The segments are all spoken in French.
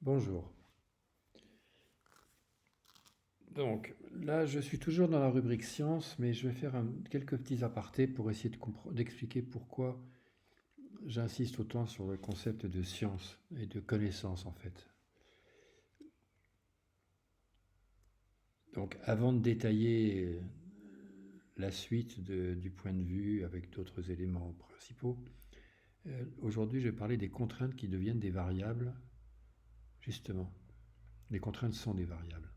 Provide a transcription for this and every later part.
Bonjour. Donc là, je suis toujours dans la rubrique science, mais je vais faire quelques petits apartés pour essayer d'expliquer pourquoi j'insiste autant sur le concept de science et de connaissance en fait. Donc avant de détailler la suite du point de vue avec d'autres éléments principaux, aujourd'hui je vais parler des contraintes qui deviennent des variables, justement. Les contraintes sont des variables,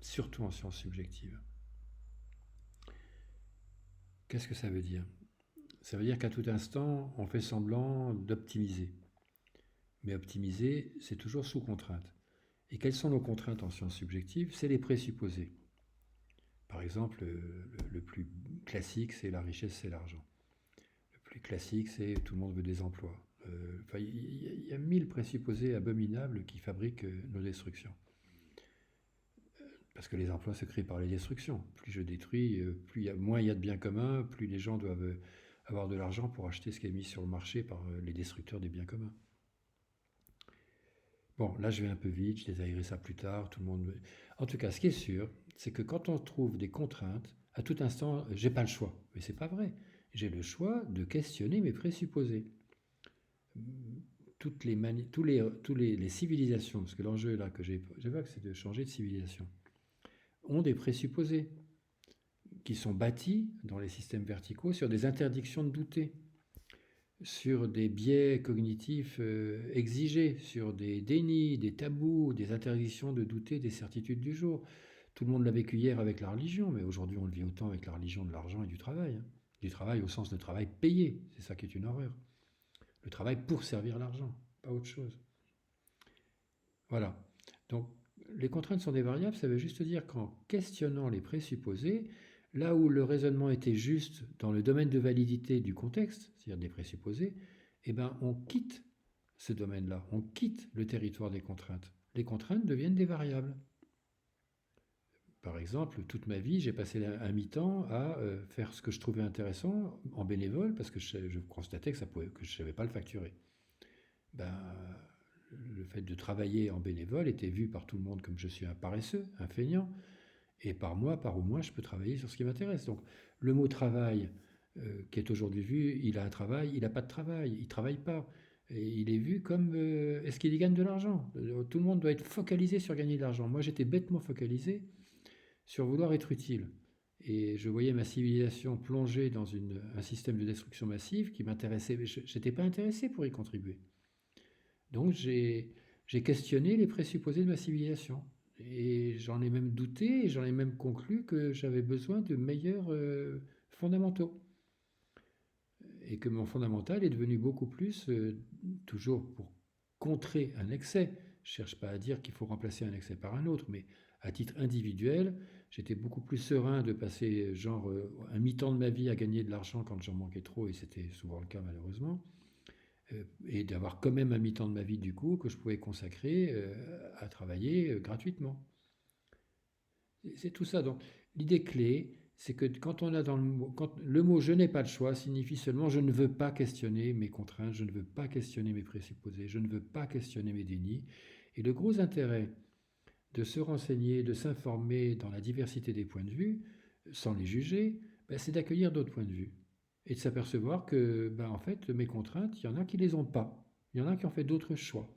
surtout en sciences subjectives. Qu'est-ce que ça veut dire? Ça veut dire qu'à tout instant, on fait semblant d'optimiser. Mais optimiser, c'est toujours sous contrainte. Et quelles sont nos contraintes en sciences subjectives? C'est les présupposés. Par exemple, le plus classique, c'est la richesse, c'est l'argent. Le plus classique, c'est tout le monde veut des emplois. Il y a 1000 présupposés abominables qui fabriquent nos destructions. Parce que les emplois se créent par les destructions. Plus je détruis, moins il y a de biens communs, plus les gens doivent avoir de l'argent pour acheter ce qui est mis sur le marché par les destructeurs des biens communs. Bon, là je vais un peu vite, je détaillerai ça plus tard, tout le monde... En tout cas, ce qui est sûr, c'est que quand on trouve des contraintes, à tout instant, j'ai pas le choix. Mais c'est pas vrai. J'ai le choix de questionner mes présupposés. Les civilisations, parce que l'enjeu là que j'évoque, c'est de changer de civilisation, ont des présupposés qui sont bâtis dans les systèmes verticaux sur des interdictions de douter, sur des biais cognitifs exigés, sur des dénis, des tabous, des interdictions de douter des certitudes du jour. Tout le monde l'a vécu hier avec la religion, mais aujourd'hui on le vit autant avec la religion de l'argent et du travail. Du travail au sens de travail payé, c'est ça qui est une horreur. Le travail pour servir l'argent, pas autre chose. Voilà. Donc les contraintes sont des variables, ça veut juste dire qu'en questionnant les présupposés, là où le raisonnement était juste dans le domaine de validité du contexte, c'est-à-dire des présupposés, eh ben, on quitte ce domaine-là, on quitte le territoire des contraintes. Les contraintes deviennent des variables. Par exemple, toute ma vie, j'ai passé un mi-temps à faire ce que je trouvais intéressant en bénévole parce que je constatais que je ne savais pas le facturer. Ben, le fait de travailler en bénévole était vu par tout le monde comme je suis un paresseux, un feignant, et par moi, par au moins, je peux travailler sur ce qui m'intéresse. Donc, le mot travail, qui est aujourd'hui vu, il a un travail, il n'a pas de travail, il ne travaille pas. Et il est vu comme est-ce qu'il y gagne de l'argent? Tout le monde doit être focalisé sur gagner de l'argent. Moi, j'étais bêtement focalisé sur vouloir être utile. Et je voyais ma civilisation plonger dans un système de destruction massive qui m'intéressait. Je n'étais pas intéressé pour y contribuer. Donc j'ai questionné les présupposés de ma civilisation. Et j'en ai même douté et j'en ai même conclu que j'avais besoin de meilleurs fondamentaux. Et que mon fondamental est devenu beaucoup plus, toujours pour contrer un excès. Je ne cherche pas à dire qu'il faut remplacer un excès par un autre, mais à titre individuel, j'étais beaucoup plus serein de passer genre un mi-temps de ma vie à gagner de l'argent quand j'en manquais trop, et c'était souvent le cas malheureusement, et d'avoir quand même un mi-temps de ma vie du coup que je pouvais consacrer à travailler gratuitement. C'est tout ça. Donc l'idée clé, c'est que quand on a dans quand le mot je n'ai pas de choix signifie seulement je ne veux pas questionner mes contraintes, je ne veux pas questionner mes présupposés, je ne veux pas questionner mes dénis. Et le gros intérêt de se renseigner, de s'informer dans la diversité des points de vue, sans les juger, ben, c'est d'accueillir d'autres points de vue et de s'apercevoir que, ben, en fait, mes contraintes, il y en a qui ne les ont pas. Il y en a qui ont fait d'autres choix.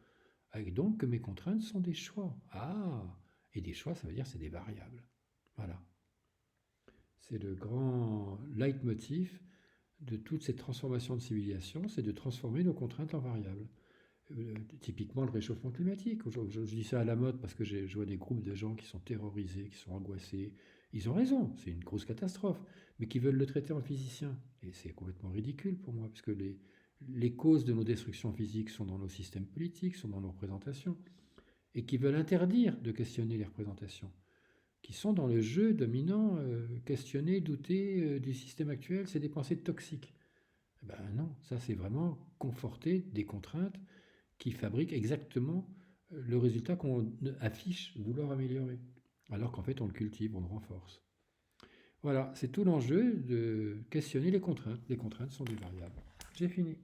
Avec donc que mes contraintes sont des choix. Ah, et des choix, ça veut dire que c'est des variables. Voilà. C'est le grand leitmotiv de toute cette transformation de civilisation, c'est de transformer nos contraintes en variables. Typiquement le réchauffement climatique. Je dis ça à la mode parce que je vois des groupes de gens qui sont terrorisés, qui sont angoissés. Ils ont raison, c'est une grosse catastrophe, mais qui veulent le traiter en physicien. Et c'est complètement ridicule pour moi, parce que les causes de nos destructions physiques sont dans nos systèmes politiques, sont dans nos représentations, et qui veulent interdire de questionner les représentations, qui sont dans le jeu dominant, questionner, douter du système actuel, c'est des pensées toxiques. Eh ben non, ça c'est vraiment conforter des contraintes qui fabriquent exactement le résultat qu'on affiche vouloir améliorer, alors qu'en fait on le cultive, on le renforce. Voilà, c'est tout l'enjeu de questionner les contraintes. Les contraintes sont des variables. J'ai fini.